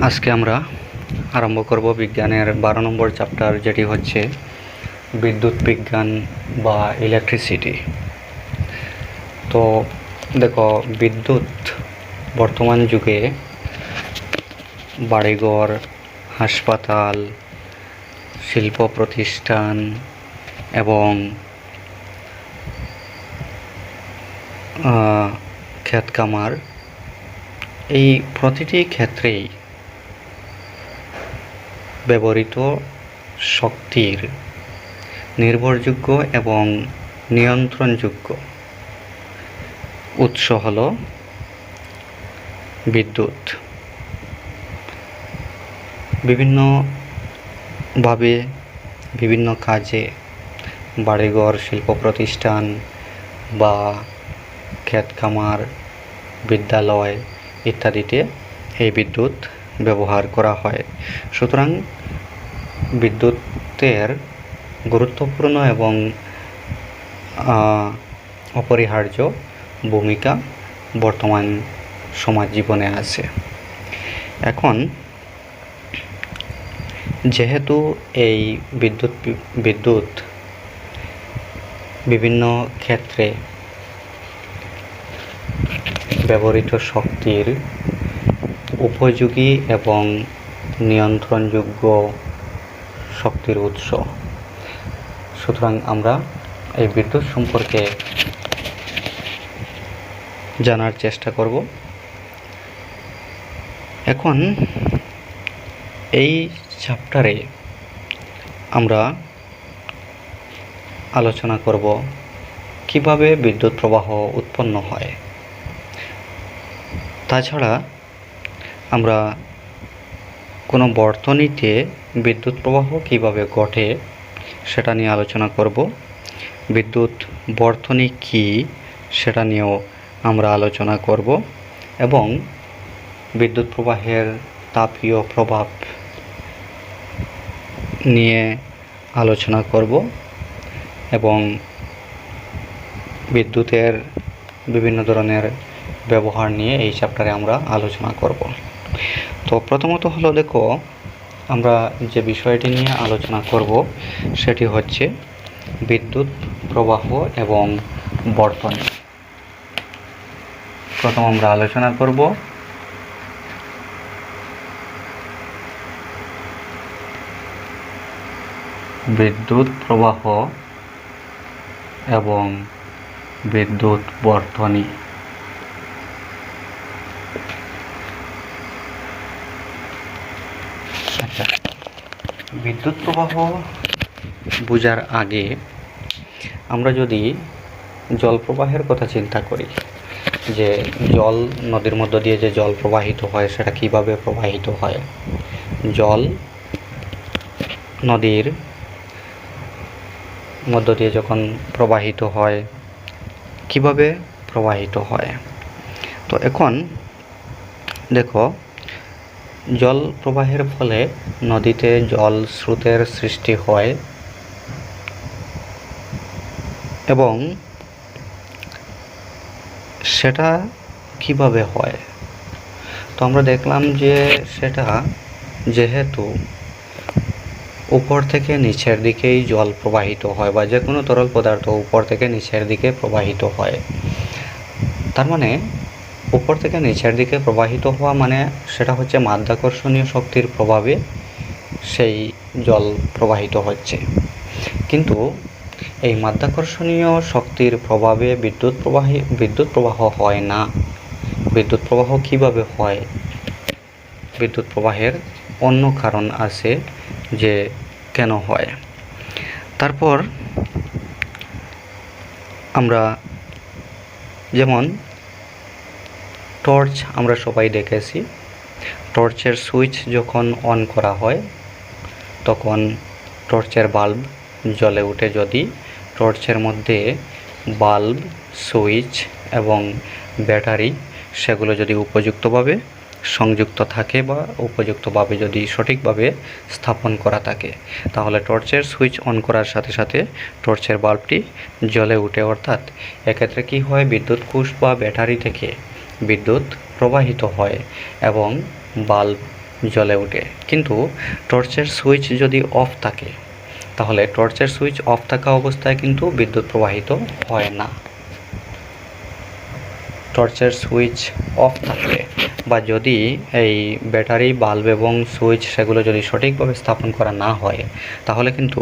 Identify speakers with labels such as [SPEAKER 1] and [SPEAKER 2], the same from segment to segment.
[SPEAKER 1] আজকে আমরা আরম্ভ করব বিজ্ঞানের 12 নম্বর চ্যাপ্টার, যেটি হচ্ছে বিদ্যুৎ বিজ্ঞান বা ইলেকট্রিসিটি। তো দেখো, বিদ্যুৎ বর্তমান যুগে বাড়িঘর, হাসপাতাল, শিল্প প্রতিষ্ঠান এবং ক্ষেত খামার, এই প্রতিটি ক্ষেত্রেই ব্যবহৃত শক্তির নির্ভরযোগ্য এবং নিয়ন্ত্রণযোগ্য উৎস হল বিদ্যুৎ। বিভিন্নভাবে বিভিন্ন কাজে বাড়িঘর, শিল্প প্রতিষ্ঠান বা ক্ষেত খামার, বিদ্যালয় ইত্যাদিতে এই বিদ্যুৎ ব্যবহার করা হয়। সুতরাং বিদ্যুতের গুরুত্বপূর্ণ এবং অপরিহার্য ভূমিকা বর্তমান সমাজ জীবনে আছে। এখন যেহেতু এই বিদ্যুৎ বিভিন্ন ক্ষেত্রে ব্যবহৃত শক্তির উপযোগী এবং নিয়ন্ত্রণযোগ্য শক্তির উৎস, সুতরাং আমরা এই বিদ্যুৎ সম্পর্কে জানার চেষ্টা করব। এখন এই চ্যাপ্টারে আমরা আলোচনা করব কিভাবে বিদ্যুৎ প্রবাহ উৎপন্ন হয়। তাছাড়া আমরা কোনো বর্তনীতে বিদ্যুৎ প্রবাহ কিভাবে ঘটে সেটা নিয়ে আলোচনা করব। বিদ্যুৎ বর্তনী কী সেটা নিয়েও আমরা আলোচনা করব এবং বিদ্যুৎ প্রবাহের তাপীয় প্রভাব নিয়ে আলোচনা করব এবং বিদ্যুতের বিভিন্ন ধরনের ব্যবহার নিয়ে এই চ্যাপ্টারে আমরা আলোচনা করব। তো প্রথমত হলো, দেখো, আমরা যে বিষয়টি নিয়ে আলোচনা করব সেটি হচ্ছে বিদ্যুৎ প্রবাহ এবং বর্তনী। প্রথম আমরা আলোচনা করব বিদ্যুৎ প্রবাহ এবং বিদ্যুৎ বর্তনী। আচ্ছা, বিদ্যুৎ প্রবাহ বোঝার আগে আমরা যদি জল প্রবাহের কথা চিন্তা করি, যে জল নদীর মধ্য দিয়ে যে জল প্রবাহিত হয় সেটা কিভাবে প্রবাহিত হয়। জল নদীর মধ্য দিয়ে যখন প্রবাহিত হয়, কিভাবে প্রবাহিত হয়। তো এখন দেখো, জল প্রবাহের ফলে নদীতে জল স্রোতের সৃষ্টি হয় এবং সেটা কিভাবে হয়। তো আমরা দেখলাম যে সেটা যেহেতু উপর থেকে নিচের দিকেই জল প্রবাহিত হয়, বা যে কোনো তরল পদার্থ উপর থেকে নিচের দিকে প্রবাহিত হয়, তার মানে উপর থেকে নিচের দিকে প্রবাহিত হওয়া মানে সেটা হচ্ছে মাধ্যাকর্ষণীয় শক্তির প্রভাবে সেই জল প্রবাহিত হচ্ছে। কিন্তু এই মাধ্যাকর্ষণীয় শক্তির প্রভাবে বিদ্যুৎ প্রবাহ হয় না। বিদ্যুৎ প্রবাহ কিভাবে হয়? বিদ্যুৎ প্রবাহের অন্য কারণ আছে যে কেন হয়। তারপর আমরা যেমন টর্চ আমরা সবাই দেখেছি, টর্চের সুইচ যখন অন করা হয় তখন টর্চের বাল্ব জ্বলে ওঠে। যদি টর্চের মধ্যে বাল্ব, সুইচ এবং ব্যাটারি সেগুলো যদি উপযুক্তভাবে সংযুক্ত থাকে বা উপযুক্তভাবে যদি সঠিকভাবে স্থাপন করা থাকে, তাহলে টর্চের সুইচ অন করার সাথে সাথে টর্চের বাল্বটি জ্বলে ওঠে। অর্থাৎ এক্ষেত্রে কী হয়, বিদ্যুৎ কোষ বা ব্যাটারি থেকে বিদ্যুৎ প্রবাহিত হয় এবং বাল্ব জ্বলে ওঠে। কিন্তু টর্চের সুইচ যদি অফ থাকে, তাহলে টর্চের সুইচ অফ থাকা অবস্থায় কিন্তু বিদ্যুৎ প্রবাহিত হয় না। টর্চের সুইচ অফ থাকলে বা যদি এই ব্যাটারি, বাল্ব এবং সুইচ সেগুলো যদি সঠিকভাবে স্থাপন করা না হয়, তাহলে কিন্তু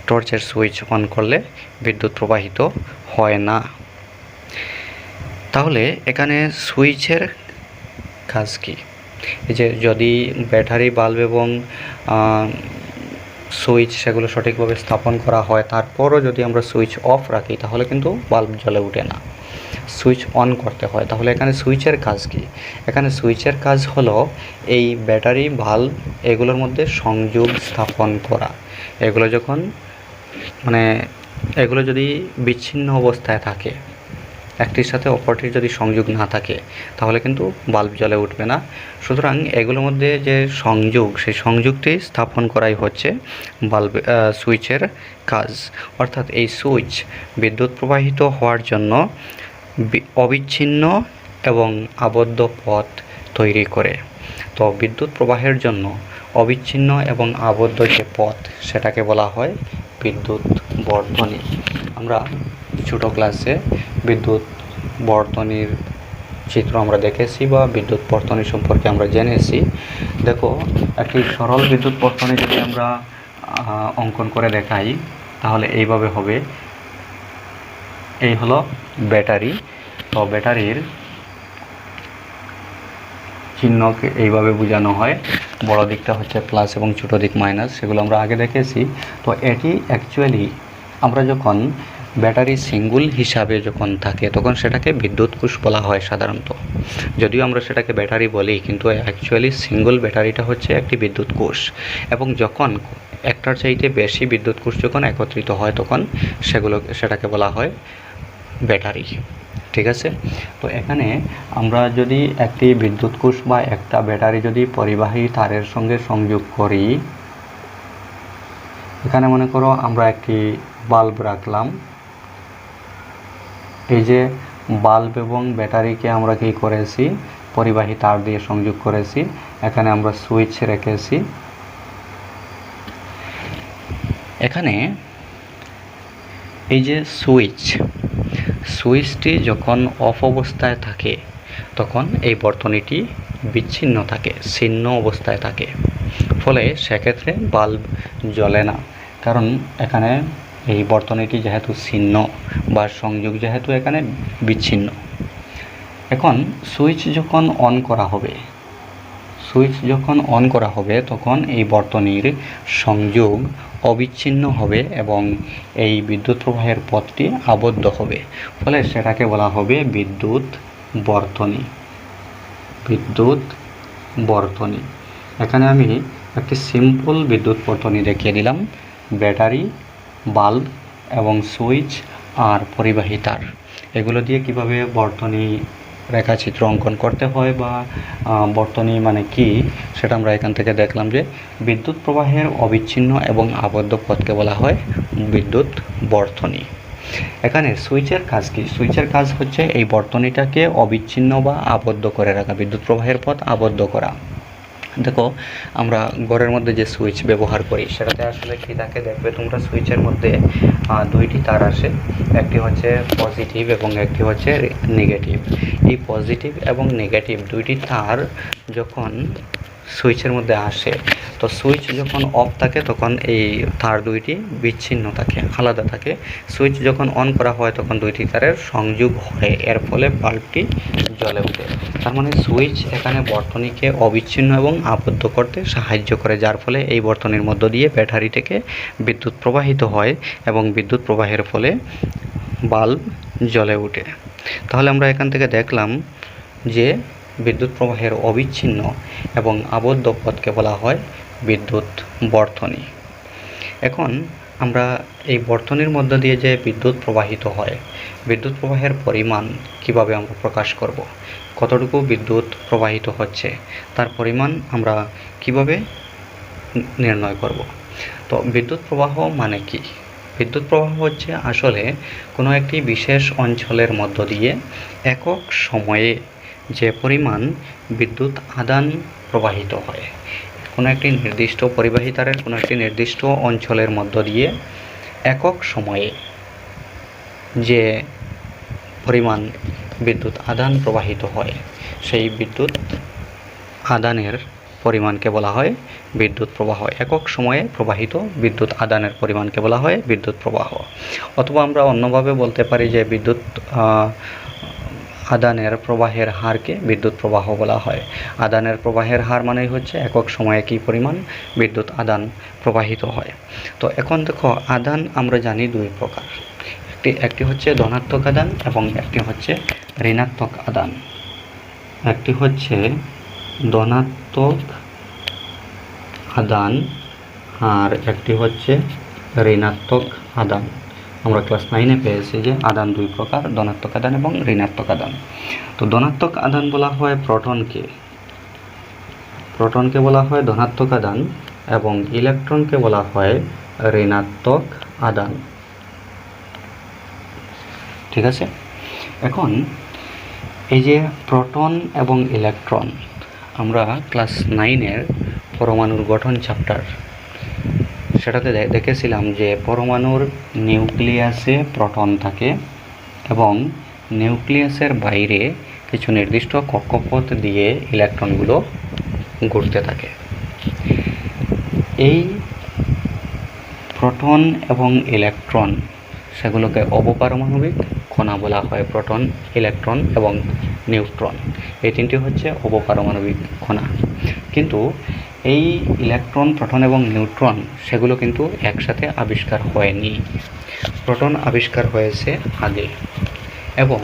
[SPEAKER 1] টর্চের সুইচ অন করলে বিদ্যুৎ প্রবাহিত হয় না। তাহলে এখানে সুইচের কাজ কি? এই যে যদি ব্যাটারি, বাল্ব এবং সুইচ সেগুলো সঠিকভাবে স্থাপন করা হয়, তারপরও যদি আমরা সুইচ অফ রাখি, তাহলে কিন্তু বাল্ব জ্বলে ওঠে না, সুইচ অন করতে হয়। তাহলে এখানে সুইচের কাজ কি? এখানে সুইচের কাজ হলো এই ব্যাটারি, বাল্ব এগুলোর মধ্যে সংযোগ স্থাপন করা। এগুলো যখন এগুলো যদি বিচ্ছিন্ন অবস্থায় থাকে, একটির সাথে অপরটির যদি সংযোগ না থাকে, তাহলে কিন্তু বাল্ব জ্বলে উঠবে না। সুতরাং এগুলোর মধ্যে যে সংযোগ, সেই সংযোগটি স্থাপন করাই হচ্ছে সুইচের কাজ। অর্থাৎ এই সুইচ বিদ্যুৎ প্রবাহিত হওয়ার জন্য অবিচ্ছিন্ন এবং আবদ্ধ পথ তৈরি করে। তো বিদ্যুৎ প্রবাহের জন্য অবিচ্ছিন্ন এবং আবদ্ধ যে পথ, সেটাকে বলা হয় বিদ্যুৎ বর্তনী। আমরা ছোটো ক্লাসে বিদ্যুৎ বর্তনীর চিত্র আমরা দেখেছি বা বিদ্যুৎ বর্তনী সম্পর্কে আমরা জেনেছি। দেখো, একটি সরল বিদ্যুৎ বর্তনী যদি আমরা অঙ্কন করে দেখাই, তাহলে এইভাবে হবে। এই হলো ব্যাটারি। তো ব্যাটারির চিহ্নকে এইভাবে বোঝানো হয়, বড় দিকটা হচ্ছে প্লাস এবং ছোটো দিক মাইনাস, সেগুলো আমরা আগে দেখেছি। তো এটি অ্যাকচুয়ালি আমরা যখন ব্যাটারি সিঙ্গল হিসাবে যখন থাকে, তখন সেটাকে বিদ্যুৎ কোষ বলা হয় সাধারণত। যদিও আমরা সেটাকে ব্যাটারি বলি, কিন্তু অ্যাকচুয়ালি সিঙ্গল ব্যাটারিটা হচ্ছে একটি বিদ্যুৎ কোষ। এবং যখন একটার চাইতে বেশি বিদ্যুৎ কোষ যখন একত্রিত হয়, তখন সেটাকে বলা হয় ব্যাটারি। ঠিক আছে? তো এখানে আমরা যদি একটি বিদ্যুৎ কোষ বা একটা ব্যাটারি যদি পরিবাহী তারের সঙ্গে সংযোগ করি, এখানে মনে করো আমরা একটি বাল্ব রাখলাম। এই যে বাল্ব এবং ব্যাটারিকে আমরা কি করেছি, পরিবাহী তার দিয়ে সংযোগ করেছি। এখানে আমরা সুইচ রেখেছি। এখানে এই যে সুইচটি যখন অফ অবস্থায় থাকে, তখন এই বর্তনীটি বিচ্ছিন্ন থাকে, ছিন্ন অবস্থায় থাকে। ফলে সেক্ষেত্রে বাল্ব জ্বলে না, কারণ এখানে এই বর্তনীটি যেহেতু ছিন্ন বা সংযোগ যেহেতু এখানে বিচ্ছিন্ন। এখন সুইচ যখন অন করা হবে, তখন এই বর্তনীর সংযোগ অবিচ্ছিন্ন হবে এবং এই বিদ্যুৎ প্রবাহের পথটি আবদ্ধ হবে। ফলে সেটাকে বলা হবে বিদ্যুৎ বর্তনী। এখানে আমি একটি সিম্পল বিদ্যুৎ বর্তনী দেখিয়ে দিলাম। ব্যাটারি, বাল্ব এবং সুইচ আর পরিবাহী তার, এগুলো দিয়ে কিভাবে বর্তনী রেখাচিত্র অঙ্কন করতে হয় বা বর্তনী মানে কি, সেটা আমরা এখান থেকে দেখলাম যে বিদ্যুৎ প্রবাহের অবিচ্ছিন্ন এবং আবদ্ধ পথকে বলা হয় বিদ্যুৎ বর্তনী। এখানে সুইচের কাজ কি? সুইচের কাজ হচ্ছে এই বর্তনীটাকে অবিচ্ছিন্ন বা আবদ্ধ করে রাখা, বিদ্যুৎ প্রবাহের পথ আবদ্ধ করা। দেখো, আমরা ঘরের মধ্যে যে সুইচ ব্যবহার করি, সেটাতে আসলে কি থাকে দেখবে তোমরা, সুইচের মধ্যে দুইটি তার আসে, একটি হচ্ছে পজিটিভ এবং একটি হচ্ছে নেগেটিভ। এই পজিটিভ এবং নেগেটিভ দুইটি তার যখন সুইচের মধ্যে আসে, তো সুইচ যখন অফ থাকে, তখন এই তার দুইটি বিচ্ছিন্ন থাকে, আলাদা থাকে। সুইচ যখন অন করা হয়, তখন দুইটি তারের সংযোগ হয়, এর ফলে বাল্বটি জ্বলে ওঠে। তার মানে সুইচ এখানে বর্তনীকে অবিচ্ছিন্ন এবং আবদ্ধ করতে সাহায্য করে, যার ফলে এই বর্তনীর মধ্য দিয়ে ব্যাটারি থেকে বিদ্যুৎ প্রবাহিত হয় এবং বিদ্যুৎ প্রবাহের ফলে বাল্ব জ্বলে ওঠে। তাহলে আমরা এখান থেকে দেখলাম যে বিদ্যুৎ প্রবাহের অবিচ্ছিন্ন এবং আবদ্ধ পথকে বলা হয় বিদ্যুৎ বর্তনী। এখন আমরা এই বর্তনীর মধ্য দিয়ে যে বিদ্যুৎ প্রবাহিত হয়, বিদ্যুৎ প্রবাহের পরিমাণ কিভাবে আমরা প্রকাশ করব, কতটুকু বিদ্যুৎ প্রবাহিত হচ্ছে তার পরিমাণ আমরা কিভাবে নির্ণয় করব। তো বিদ্যুৎ প্রবাহ মানে কি? বিদ্যুৎ প্রবাহ হচ্ছে আসলে কোনো একটি বিশেষ অঞ্চলের মধ্য দিয়ে একক সময়ে যে পরিমাণ বিদ্যুৎ আদান প্রবাহিত হয় কোনো একটি নির্দিষ্ট পরিবাহী তারের কোনো একটি নির্দিষ্ট অঞ্চলের মধ্য দিয়ে একক সময়ে যে পরিমাণ বিদ্যুৎ আদান প্রবাহিত হয় সেই বিদ্যুৎ আদানের পরিমাণকে বলা হয় বিদ্যুৎ প্রবাহ। একক সময়ে প্রবাহিত বিদ্যুৎ আদানের পরিমাণকে বলা হয় বিদ্যুৎ প্রবাহ। অথবা আমরা অন্যভাবে বলতে পারি যে বিদ্যুৎ আদানের প্রবাহের হারকে বিদ্যুৎ প্রবাহ বলা হয়। আদানের প্রবাহের হার মানেই হচ্ছে একক সময়ে কী পরিমাণ বিদ্যুৎ আদান প্রবাহিত হয়। তো এখন দেখো, আদান আমরা জানি দুই প্রকার, একটি হচ্ছে ধনাত্মক আদান এবং একটি হচ্ছে ঋণাত্মক আদান। একটি হচ্ছে ধনাত্মক আদান আর একটি হচ্ছে ঋণাত্মক আদান। আমরা ক্লাস 9-এ পেয়েছি যে আদান দুই প্রকার, ধনাত্মক আদান এবং ঋণাত্মক আদান। তো ধনাত্মক আদান বলা হয় প্রোটনকে বলা হয় ধনাত্মক আদান এবং ইলেকট্রনকে বলা হয় ঋণাত্মক আদান। ঠিক আছে, এখন এই যে প্রোটন এবং ইলেকট্রন, আমরা ক্লাস 9-এর পরমাণুর গঠন চ্যাপ্টার সেটাতে দেখেছিলাম যে পরমাণুর নিউক্লিয়াসে প্রোটন থাকে এবং নিউক্লিয়াসের বাইরে কিছু নির্দিষ্ট কক্ষপথ দিয়ে ইলেকট্রনগুলো ঘুরতে থাকে। এই প্রোটন এবং ইলেকট্রন সেগুলোকে অবপারমাণবিক কণা বলা হয়। প্রোটন, ইলেকট্রন এবং নিউট্রন, এই তিনটি হচ্ছে অবপারমাণবিক কণা। কিন্তু এই ইলেকট্রন, প্রোটন এবং নিউট্রন সেগুলো কিন্তু একসাথে আবিষ্কার হয়নি। প্রোটন আবিষ্কার হয়েছে আগে এবং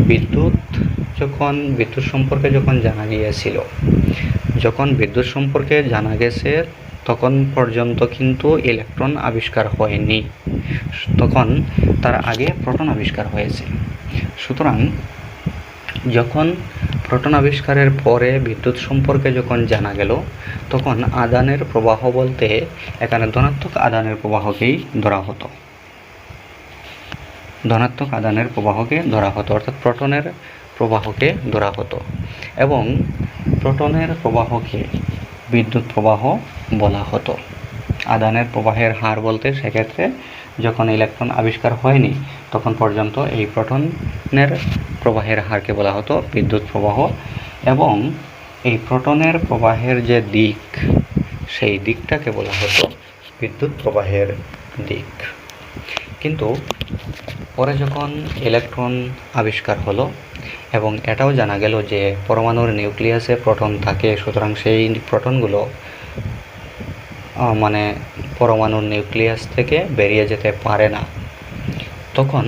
[SPEAKER 1] বিদ্যুৎ সম্পর্কে যখন জানা গিয়েছিল, যখন বিদ্যুৎ সম্পর্কে জানা গেছে তখন পর্যন্ত কিন্তু ইলেকট্রন আবিষ্কার হয়নি, তখন তার আগে প্রোটন আবিষ্কার হয়েছে। সুতরাং যখন প্রোটন আবিষ্কারের পরে বিদ্যুৎ সম্পর্কে যখন জানা গেল, তখন আদানের প্রবাহ বলতে এখানে ধনাত্মক আদানের প্রবাহকেই ধরা হতো। ধনাত্মক আদানের প্রবাহকে ধরা হতো, অর্থাৎ প্রোটনের প্রবাহকে ধরা হতো এবং প্রোটনের প্রবাহকে বিদ্যুৎ প্রবাহ বলা হতো। আদানের প্রবাহের হার বলতে সেক্ষেত্রে যখন ইলেকট্রন আবিষ্কার হয়নি তখন পর্যন্ত এই প্রোটনের প্রবাহের হারকে বলা হতো বিদ্যুৎ প্রবাহ এবং এই প্রোটনের প্রবাহের যে দিক, সেই দিকটাকে বলা হতো বিদ্যুৎ প্রবাহের দিক। কিন্তু পরে যখন ইলেকট্রন আবিষ্কার হলো এবং এটাও জানা গেল যে পরমাণুর নিউক্লিয়াসে প্রোটন থাকে, সুতরাং সেই প্রোটনগুলো পরমাণুর নিউক্লিয়াস থেকে বেরিয়ে যেতে পারে না, তখন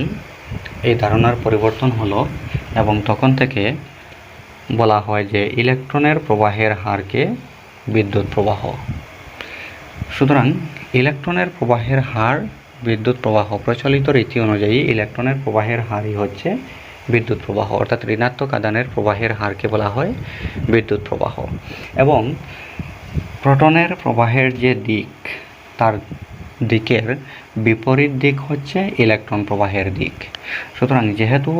[SPEAKER 1] এই ধারণার পরিবর্তন হলো এবং তখন থেকে বলা হয় যে ইলেকট্রনের প্রবাহের হারকে বিদ্যুৎ প্রবাহ। সুতরাং ইলেকট্রনের প্রবাহের হার বিদ্যুৎ প্রবাহ, প্রচলিত রীতি অনুযায়ী ইলেকট্রনের প্রবাহের হারই হচ্ছে বিদ্যুৎ প্রবাহ, অর্থাৎ ঋণাত্মক আদানের প্রবাহের হারকে বলা হয় বিদ্যুৎ প্রবাহ। এবং প্রোটনের প্রবাহের যে দিক, তার দিকের বিপরীত দিক হচ্ছে ইলেকট্রন প্রবাহের দিক। সুতরাং যেহেতু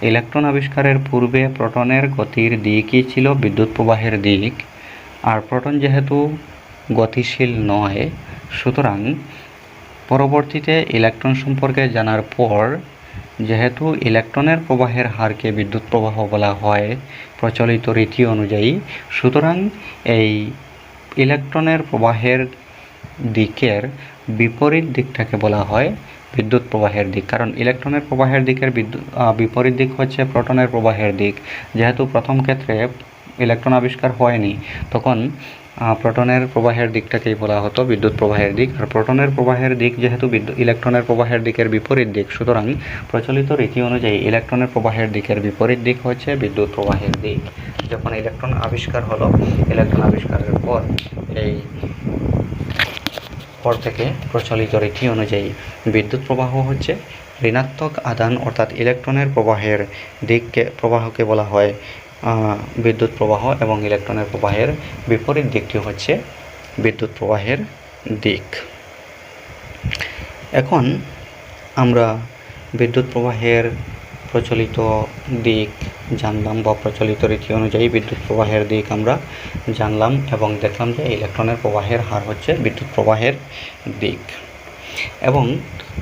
[SPEAKER 1] ইলেকট্রন আবিষ্কারের পূর্বে প্রোটনের গতির দিকই ছিল বিদ্যুৎ প্রবাহের দিক, আর প্রোটন যেহেতু গতিশীল নয়, সুতরাং পরবর্তীতে ইলেকট্রন সম্পর্কে জানার পর যেহেতু ইলেকট্রনের প্রবাহের হারকে বিদ্যুৎ প্রবাহ বলা হয় প্রচলিত রীতি অনুযায়ী, সুতরাং এই ইলেকট্রনের প্রবাহের দিকের বিপরীত দিকটাকে বলা হয় বিদ্যুৎ প্রবাহের দিক। কারণ ইলেকট্রনের প্রবাহের দিকের বিপরীত দিক হচ্ছে প্রোটনের প্রবাহের দিক। যেহেতু প্রথম ক্ষেত্রে ইলেকট্রন আবিষ্কার হয়নি, তখন প্রোটনের প্রবাহের দিকটাকেই বলা হতো বিদ্যুৎ প্রবাহের দিক। আর প্রোটনের প্রবাহের দিক যেহেতু ইলেকট্রনের প্রবাহের দিকের বিপরীত দিক, সুতরাং প্রচলিত রীতি অনুযায়ী ইলেকট্রনের প্রবাহের দিকের বিপরীত দিক হচ্ছে বিদ্যুৎ প্রবাহের দিক। যখন ইলেকট্রন আবিষ্কার হলো, ইলেকট্রন আবিষ্কারের পর থেকে প্রচলিত রীতি অনুযায়ী বিদ্যুৎ প্রবাহ হচ্ছে ঋণাত্মক আদান, অর্থাৎ ইলেকট্রনের প্রবাহকে বলা হয় বিদ্যুৎ প্রবাহ এবং ইলেকট্রনের প্রবাহের বিপরীত দিকটি হচ্ছে বিদ্যুৎ প্রবাহের দিক। এখন আমরা বিদ্যুৎ প্রবাহের প্রচলিত দিক জানলাম বা প্রচলিত রীতি অনুযায়ী বিদ্যুৎ প্রবাহের দিক আমরা জানলাম এবং দেখলাম যে ইলেকট্রনের প্রবাহের হার হচ্ছে বিদ্যুৎ প্রবাহের দিক। এবং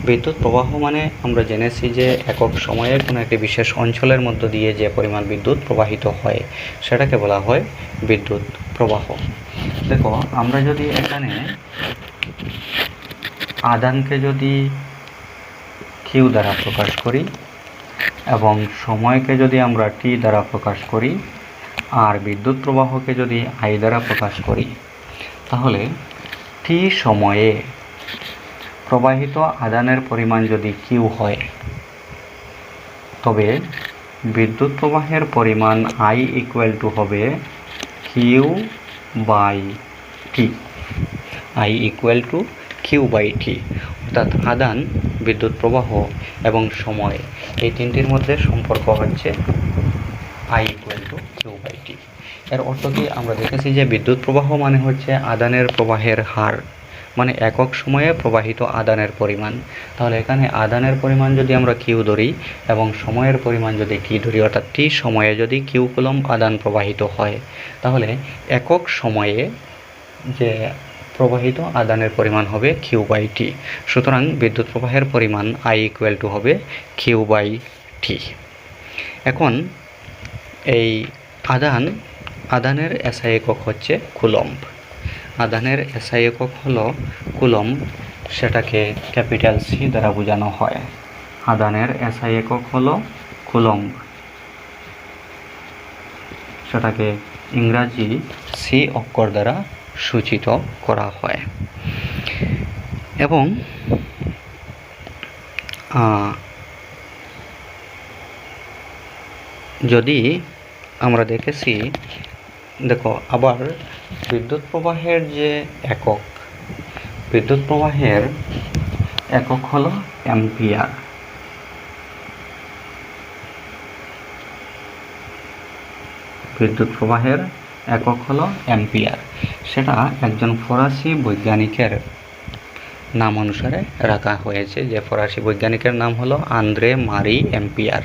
[SPEAKER 1] বিদ্যুৎ প্রবাহ মানে আমরা জেনেছি যে একক সময়ে কোনো একটি বিশেষ অঞ্চলের মধ্য দিয়ে যে পরিমাণ বিদ্যুৎ প্রবাহিত হয় সেটাকে বলা হয় বিদ্যুৎ প্রবাহ। দেখো, আমরা যদি এখানে আধানকে যদি কিউ দ্বারা প্রকাশ করি এবং সময়কে যদি আমরা টি দ্বারা প্রকাশ করি আর বিদ্যুৎ প্রবাহকে যদি আই দ্বারা প্রকাশ করি, তাহলে টি সময়ে প্রবাহিত আধানের পরিমাণ যদি কিউ হয়, তবে বিদ্যুৎ প্রবাহের পরিমাণ আই ইকুয়াল টু হবে Q by T. I equal to Q by T, অর্থাৎ আধান, বিদ্যুৎ প্রবাহ এবং সময় এই তিনটির মধ্যে সম্পর্ক হচ্ছে I equal to Q by T. এর অর্থ কি? আমরা দেখেছি যে বিদ্যুৎ প্রবাহ মানে হচ্ছে আধানের প্রবাহের হার, মানে একক সময়ে প্রবাহিত আধানের পরিমাণ। তাহলে এখানে আধানের পরিমাণ যদি আমরা কিউ ধরি এবং সময়ের পরিমাণ যদি টি ধরি, অর্থাৎ টি সময়ে যদি কিউ কুলম্ব আধান প্রবাহিত হয়, তাহলে একক সময়ে যে প্রবাহিত আধানের পরিমাণ হবে কিউ বাই টি। সুতরাং বিদ্যুৎ প্রবাহের পরিমাণ আই ইকুয়াল টু হবে কিউ বাই টি। এখন এই আধানের এসআই একক হচ্ছে কুলম্ব। আধানের এসআই একক হলো কুলম্ব, সেটাকে ক্যাপিটাল সি দ্বারা বোঝানো হয়। আধানের এসআই একক হলো কুলম্ব, সেটাকে ইংরাজি সি অক্ষর দ্বারা সূচিত করা হয়। এবং যদি আমরা দেখেছি, দেখো আবার বিদ্যুৎ প্রবাহের যে একক, বিদ্যুৎ প্রবাহের একক হলো অ্যাম্পিয়ার। বিদ্যুৎ প্রবাহের একক হলো অ্যাম্পিয়ার। সেটা একজন ফরাসি বৈজ্ঞানিকের নাম অনুসারে রাখা হয়েছে, যে ফরাসি বৈজ্ঞানিকের নাম হলো আন্দ্রে মারি অ্যাম্পিয়ার।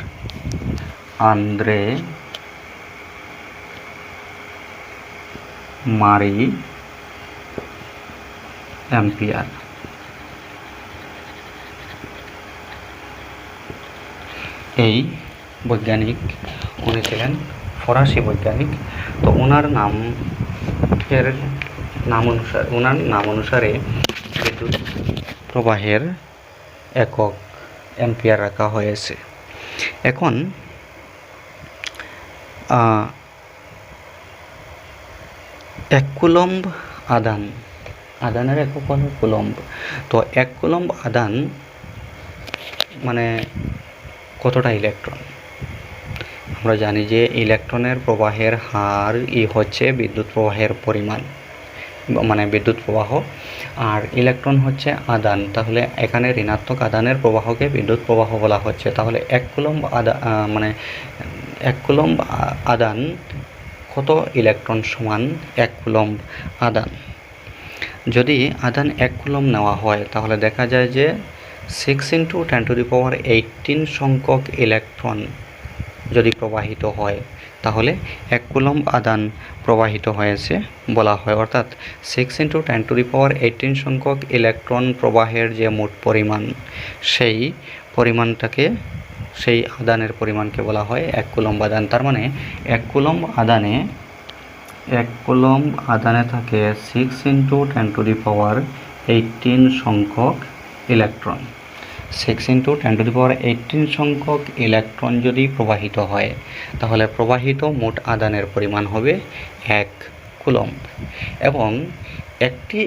[SPEAKER 1] আন্দ্রে মারি অ্যাম্পিয়ার। এই বৈজ্ঞানিক, উনি ছিলেন ফরাসি বৈজ্ঞানিক। তো ওনার নাম অনুসারে বিদ্যুৎ প্রবাহের একক অ্যাম্পিয়ার রাখা হয়েছে। এখন এক কুলম্ব আধানের একক হলো কুলম্ব। তো এক কুলম্ব আধান মানে কতটা ইলেকট্রন? আমরা জানি যে ইলেকট্রনের প্রবাহের হার হচ্ছে বিদ্যুৎ প্রবাহের পরিমাণ, মানে বিদ্যুৎ প্রবাহ, আর ইলেকট্রন হচ্ছে আধান। তাহলে এখানে ঋণাত্মক আধানের প্রবাহকে বিদ্যুৎ প্রবাহ বলা হচ্ছে। তাহলে এক কুলম্ব আধান কত ইলেকট্রন সমান এক কুলম্ব আধান? যদি আধান এক কুলম্ব নেওয়া হয়, তাহলে দেখা যায় যে 6 × 10⁻18 সংখ্যক ইলেকট্রন যদি প্রবাহিত হয়, তাহলে এক কুলম্ব আধান প্রবাহিত হয়েছে বলা হয়। অর্থাৎ 6 × 10⁻18 সংখ্যক ইলেকট্রন প্রবাহের যে মোট পরিমাণ, সেই আধানের পরিমাণকে বলা হয় এক কুলম্ব আধান। তার মানে এক কুলম্ব আধানে থাকে 6 × 10⁻18 সংখ্যক ইলেকট্রন। 6 × 10⁻18 সংখ্যক ইলেকট্রন যদি প্রবাহিত হয়, তাহলে প্রবাহিত মোট আধানের পরিমাণ হবে এক কুলম্ব। এবং একটি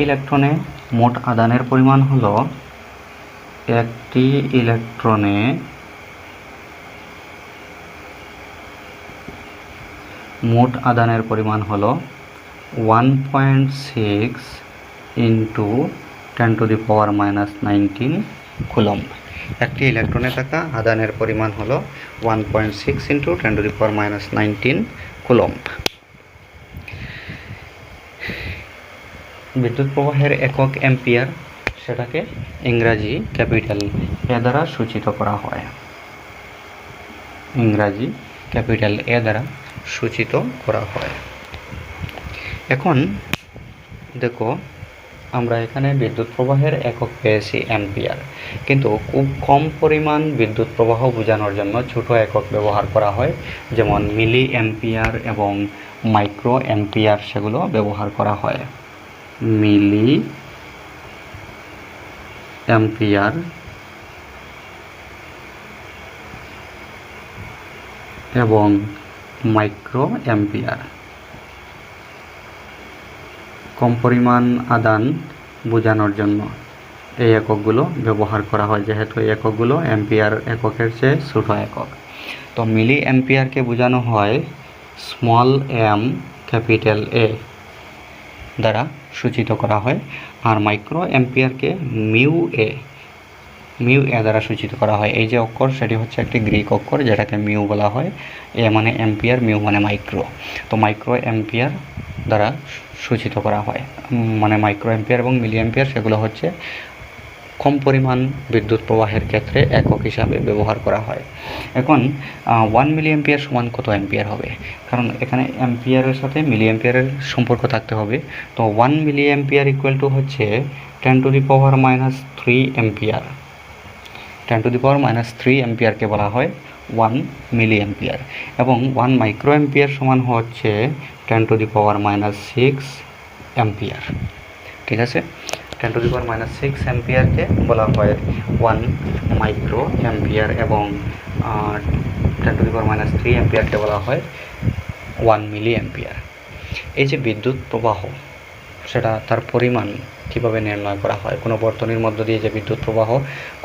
[SPEAKER 1] ইলেকট্রনে মোট আধানের পরিমাণ হলো, একটি ইলেকট্রনে মোট আধানের পরিমাণ হলো 1.6 × 10⁻⁻19 কুলম্ব। একটি ইলেকট্রনে থাকা আধানের পরিমাণ হলো 1.6 × 10⁻⁻19 কুলম্ব। বিদ্যুৎ প্রবাহের একক অ্যাম্পিয়ার, সেটাকে ইংরাজি ক্যাপিটাল এ দ্বারা সূচিত করা হয়, ইংরাজি ক্যাপিটাল এ দ্বারা সূচিত করা হয়। এখন দেখো আমরা এখানে বিদ্যুৎ প্রবাহের একক পেয়েছি অ্যাম্পিয়ার, কিন্তু খুব কম পরিমাণ বিদ্যুৎ প্রবাহ বোঝানোর জন্য ছোট একক ব্যবহার করা হয়, যেমন মিলি অ্যাম্পিয়ার এবং মাইক্রো অ্যাম্পিয়ার, সেগুলো ব্যবহার করা হয়। মিলি অ্যাম্পিয়ার এবং মাইক্রো অ্যাম্পিয়ার কম পরিমাণ আদান বোঝানোর জন্য এই এককগুলো ব্যবহার করা হয়, যেহেতু এই এককগুলো অ্যাম্পিয়ার এককের চেয়ে ছোট একক। তো মিলি অ্যাম্পিয়ারকে বোঝানো হয় স্মল এম ক্যাপিটাল এ দ্বারা সূচিত করা হয়, আর মাইক্রো অ্যাম্পিয়ারকে মিউ এ দ্বারা সূচিত করা হয়। এই যে অক্ষর সেটি হচ্ছে একটি গ্রিক অক্ষর, যেটাকে মিউ বলা হয়। এ মানে অ্যাম্পিয়ার, মিউ মানে মাইক্রো। তো মাইক্রো অ্যাম্পিয়ার দ্বারা সূচিত করা হয়, মানে মাইক্রো অ্যাম্পিয়ার এবং মিলি অ্যাম্পিয়ার সেগুলো হচ্ছে কম পরিমাণ বিদ্যুৎ প্রবাহের ক্ষেত্রে একক হিসাবে ব্যবহার করা হয়। এখন 1 মিলি অ্যাম্পিয়ার সমান কত অ্যাম্পিয়ার হবে, কারণ এখানে অ্যাম্পিয়ারের সাথে মিলি অ্যাম্পিয়ারের সম্পর্ক থাকতে হবে। তো 1 মিলি অ্যাম্পিয়ার ইকুয়াল টু হচ্ছে 10⁻³ অ্যাম্পিয়ার। 10⁻³ অ্যাম্পিয়ারকে বলা হয় 1 মিলি অ্যাম্পিয়ার, এবং 1 মাইক্রো অ্যাম্পিয়ার সমান হচ্ছে 10⁻⁶ অ্যাম্পিয়ার। ঠিক আছে, 10⁻⁶ অ্যাম্পিয়ারকে বলা হয় 1 মাইক্রো অ্যাম্পিয়ার, এবং 10⁻³ অ্যাম্পিয়ারকে বলা হয় 1 মিলি অ্যাম্পিয়ার। এই যে বিদ্যুৎ প্রবাহ, সেটা তার পরিমাণ কীভাবে নির্ণয় করা হয়? কোনো বর্তনীর মধ্য দিয়ে যে বিদ্যুৎ প্রবাহ,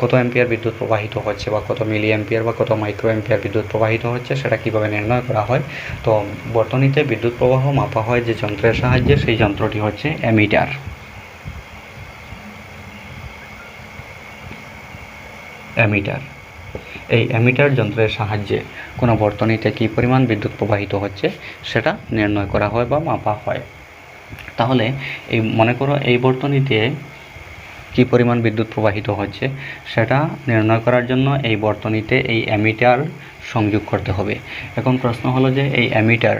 [SPEAKER 1] কত অ্যাম্পিয়ার বিদ্যুৎ প্রবাহিত হচ্ছে, বা কত মিলি অ্যাম্পিয়ার বা কত মাইক্রো অ্যাম্পিয়ার বিদ্যুৎ প্রবাহিত হচ্ছে, সেটা কীভাবে নির্ণয় করা হয়? তো বর্তনীতে বিদ্যুৎ প্রবাহ মাপা হয় যে যন্ত্রের সাহায্যে, সেই যন্ত্রটি হচ্ছে অ্যামিটার। এই অ্যামিটার যন্ত্রের সাহায্যে কোনো বর্তনীতে কী পরিমাণ বিদ্যুৎ প্রবাহিত হচ্ছে সেটা নির্ণয় করা হয় বা মাপা হয়। তাহলে এই মনে করো এই বর্তনীতে কী পরিমাণ বিদ্যুৎ প্রবাহিত হচ্ছে সেটা নির্ণয় করার জন্য এই বর্তনীতে এই অ্যামিটার সংযোগ করতে হবে। এখন প্রশ্ন হলো যে এই অ্যামিটার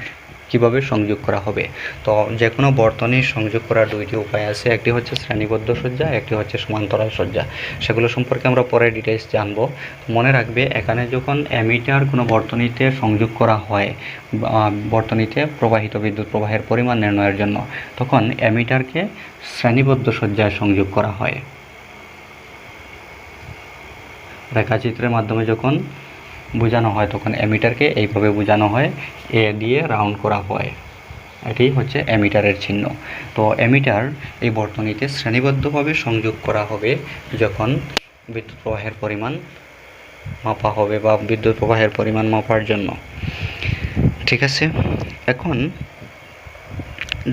[SPEAKER 1] কীভাবে সংযোগ করা হবে? তো যে কোনো বর্তনীর সংযোগ করার দুইটি উপায় আছে, একটি হচ্ছে শ্রেণীবদ্ধ সজ্জা, একটি হচ্ছে সমান্তরাল সজ্জা। সেগুলো সম্পর্কে আমরা পরে ডিটেলস জানবো। মনে রাখবে, এখানে যখন অ্যামিটার কোনো বর্তনীতে সংযোগ করা হয় বর্তনীতে প্রবাহিত বিদ্যুৎ প্রবাহের পরিমাণ নির্ণয়ের জন্য, তখন অ্যামিটারকে শ্রেণীবদ্ধ সজ্জায় সংযোগ করা হয়। রেখাচিত্রের মাধ্যমে যখন বোঝানো হয় তখন অ্যামিটারকে এইভাবে বোঝানো হয়, এ দিয়ে রাউন্ড করা হয়। এটি হচ্ছে অ্যামিটারের চিহ্ন। তো অ্যামিটার এই বর্তনীতে শ্রেণীবদ্ধভাবে সংযোগ করা হবে যখন বিদ্যুৎ প্রবাহের পরিমাণ মাপা হবে, বা বিদ্যুৎ প্রবাহের পরিমাণ মাপার জন্য। ঠিক আছে, এখন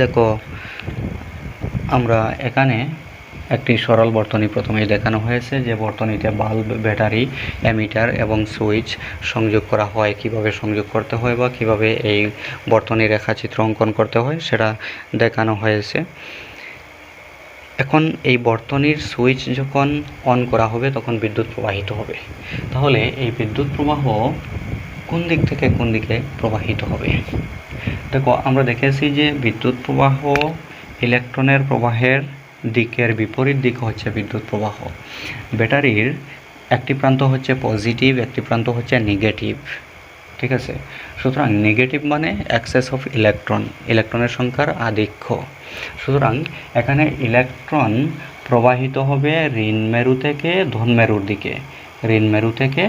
[SPEAKER 1] দেখো আমরা এখানে একটি সরল বর্তনী প্রথমেই দেখানো হয়েছে, যে বর্তনীতে বাল্ব, ব্যাটারি, অ্যামিটার এবং সুইচ সংযোগ করা হয়। কিভাবে সংযোগ করতে হয় বা কিভাবে এই বর্তনী রেখাচিত্র অঙ্কন করতে হয় সেটা দেখানো হয়েছে। এখন এই বর্তনীর সুইচ যখন অন করা হবে তখন বিদ্যুৎ প্রবাহিত হবে। তাহলে এই বিদ্যুৎ প্রবাহ কোন দিক থেকে কোন দিকে প্রবাহিত হবে? দেখো আমরা দেখেছি যে বিদ্যুৎ প্রবাহ ইলেকট্রনের প্রবাহের দিকের বিপরীত দিক হচ্ছে বিদ্যুৎ প্রবাহ। ব্যাটারির একটি প্রান্ত হচ্ছে পজিটিভ, একটি প্রান্ত হচ্ছে নেগেটিভ। ঠিক আছে, সুতরাং নেগেটিভ মানে অ্যাক্সেস অফ ইলেকট্রন, ইলেকট্রনের সংখ্যার আধিক্য। সুতরাং এখানে ইলেকট্রন প্রবাহিত হবে ঋণমেরু থেকে ধনমেরুর দিকে, ঋণমেরু থেকে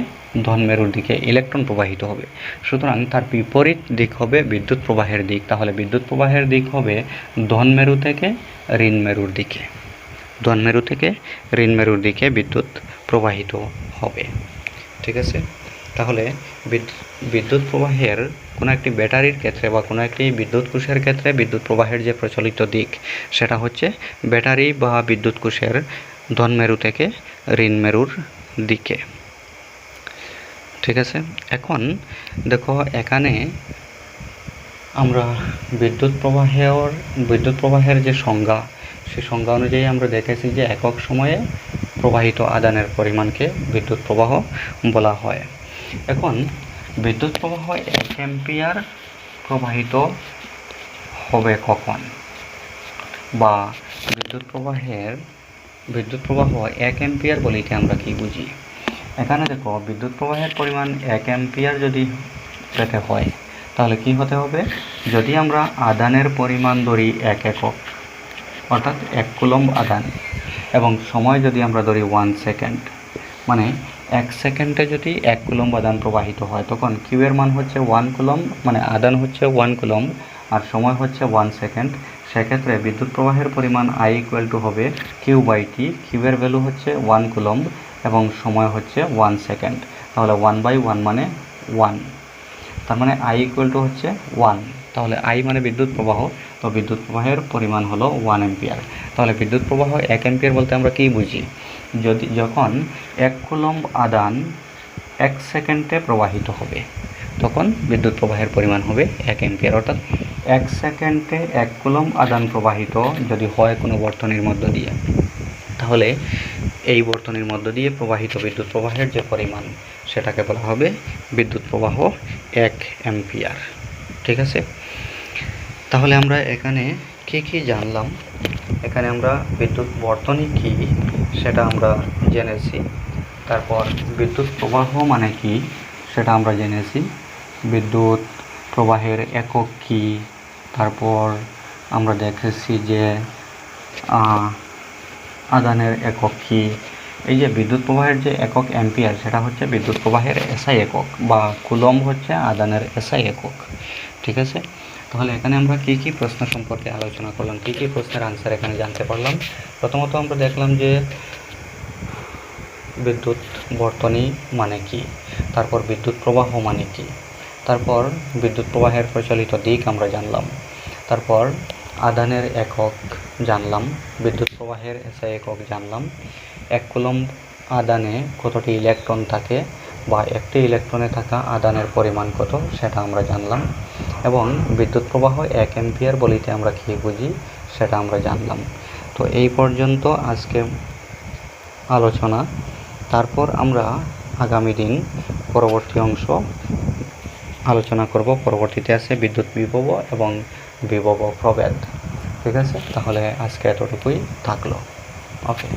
[SPEAKER 1] ধনমেরুর দিকে ইলেকট্রন প্রবাহিত হবে। সুতরাং তার বিপরীত দিক হবে বিদ্যুৎ প্রবাহের দিক। তাহলে বিদ্যুৎ প্রবাহের দিক হবে ধনমেরু থেকে ঋণমেরুর দিকে, ধনমেরু থেকে ঋণমেরুর দিকে বিদ্যুৎ প্রবাহিত হবে। ঠিক আছে, তাহলে বিদ্যুৎ প্রবাহের কোনো একটি ব্যাটারির ক্ষেত্রে বা কোনো একটি বিদ্যুৎ কোষের ক্ষেত্রে বিদ্যুৎ প্রবাহের যে প্রচলিত দিক সেটা হচ্ছে ব্যাটারি বা বিদ্যুৎ কোষের ধনমেরু থেকে ঋণমেরুর দিকে। ঠিক আছে, এখন দেখো এখানে আমরা বিদ্যুৎ প্রবাহের যে সংজ্ঞা সেই সংজ্ঞা অনুযায়ী আমরা দেখেছি যে একক সময়ে প্রবাহিত আদানের পরিমাণকে বিদ্যুৎ প্রবাহ বলা হয়। এখন বিদ্যুৎ প্রবাহ 1 অ্যাম্পিয়ার প্রবাহিত হবে কখন, বা বিদ্যুৎ প্রবাহ 1 অ্যাম্পিয়ার বলিতে আমরা কি বুঝি? এখানে দেখো, বিদ্যুৎ প্রবাহের পরিমাণ 1 অ্যাম্পিয়ার যদি পেতে হয় তাহলে কি হতে হবে? যদি আমরা আদানের পরিমাণ ধরি 1 একক, অর্থাৎ 1 কুলম্ব আদান, এবং সময় যদি আমরা ধরি 1 সেকেন্ড, মানে 1 সেকেন্ডে যদি 1 কুলম্ব আদান প্রবাহিত হয়, তখন কিউ এর মান হচ্ছে 1 কুলম্ব, মানে আদান হচ্ছে 1 কুলম্ব আর সময় হচ্ছে 1 সেকেন্ড। সেক্ষেত্রে বিদ্যুৎ প্রবাহের পরিমাণ আই ইকুয়াল টু হবে কিউ বাই টি। কিউ এর ভ্যালু হচ্ছে 1 কুলম্ব এবং সময় হচ্ছে 1 সেকেন্ড। তাহলে 1/1 মানে 1, তার মানে আই ইকুয়াল টু হচ্ছে 1। তাহলে আই মানে বিদ্যুৎ প্রবাহ, তো বিদ্যুৎ প্রবাহের পরিমাণ হলো 1 অ্যাম্পিয়ার। তাহলে বিদ্যুৎ প্রবাহ 1 অ্যাম্পিয়ার বলতে আমরা কী বুঝি? যখন 1 কুলম্ব আদান 1 সেকেন্ডে প্রবাহিত হবে, তখন বিদ্যুৎ প্রবাহের পরিমাণ হবে 1 অ্যাম্পিয়ার। অর্থাৎ 1 সেকেন্ডে 1 কুলম্ব আদান প্রবাহিত যদি হয় কোনো বর্তনীর মধ্য দিয়ে, তাহলে এই বর্তনীর মধ্য দিয়ে প্রবাহিত বিদ্যুৎ প্রবাহের যে পরিমাণ, সেটাকে বলা হবে বিদ্যুৎ প্রবাহ 1 অ্যাম্পিয়ার। ঠিক আছে? তাহলে আমরা এখানে কি জানলাম? এখানে আমরা বিদ্যুৎ বর্তনী কি সেটা আমরা জেনেছি, তারপর বিদ্যুৎ প্রবাহ মানে কি সেটা আমরা জেনেছি, বিদ্যুৎ প্রবাহের একক কি, তারপর আমরা দেখেছি যে আদানের একক কি। এই যে বিদ্যুৎ প্রবাহের যে একক অ্যাম্পিয়ার, সেটা হচ্ছে বিদ্যুৎ প্রবাহের এসআই একক, বা কুলম্ব হচ্ছে আদানের এসআই একক। ঠিক আছে? তাহলে এখানে আমরা কি প্রশ্ন সম্পর্কে আলোচনা করলাম, কি প্রশ্নের আনসার এখানে জানতে পারলাম। প্রথমত আমরা দেখলাম যে বিদ্যুৎ বর্তনী মানে কি, তারপর বিদ্যুৎ প্রবাহ মানে কি, তারপর বিদ্যুৎ প্রবাহের প্রচলিত দিক আমরা জানলাম, তারপর আদানের একক জানলাম, বিদ্যুৎ প্রবাহের এসআই একক জানলাম, 1 কুলম্ব আদানে কতটি ইলেকট্রন থাকে, বা একটি ইলেকট্রনে থাকা আদানের পরিমাণ কত সেটা আমরা জানলাম, এবং বিদ্যুৎ প্রবাহ 1 অ্যাম্পিয়ার বলিতে আমরা কী বুঝি সেটা আমরা জানলাম। তো এই পর্যন্ত আজকে আলোচনা। তারপর আমরা আগামী দিন পরবর্তী অংশ আলোচনা করব। পরবর্তীতে আছে বিদ্যুৎ বিভব এবং বিভব প্রভেদ। ঠিক আছে? তাহলে আজকে এতটুকুই থাকলো। ওকে।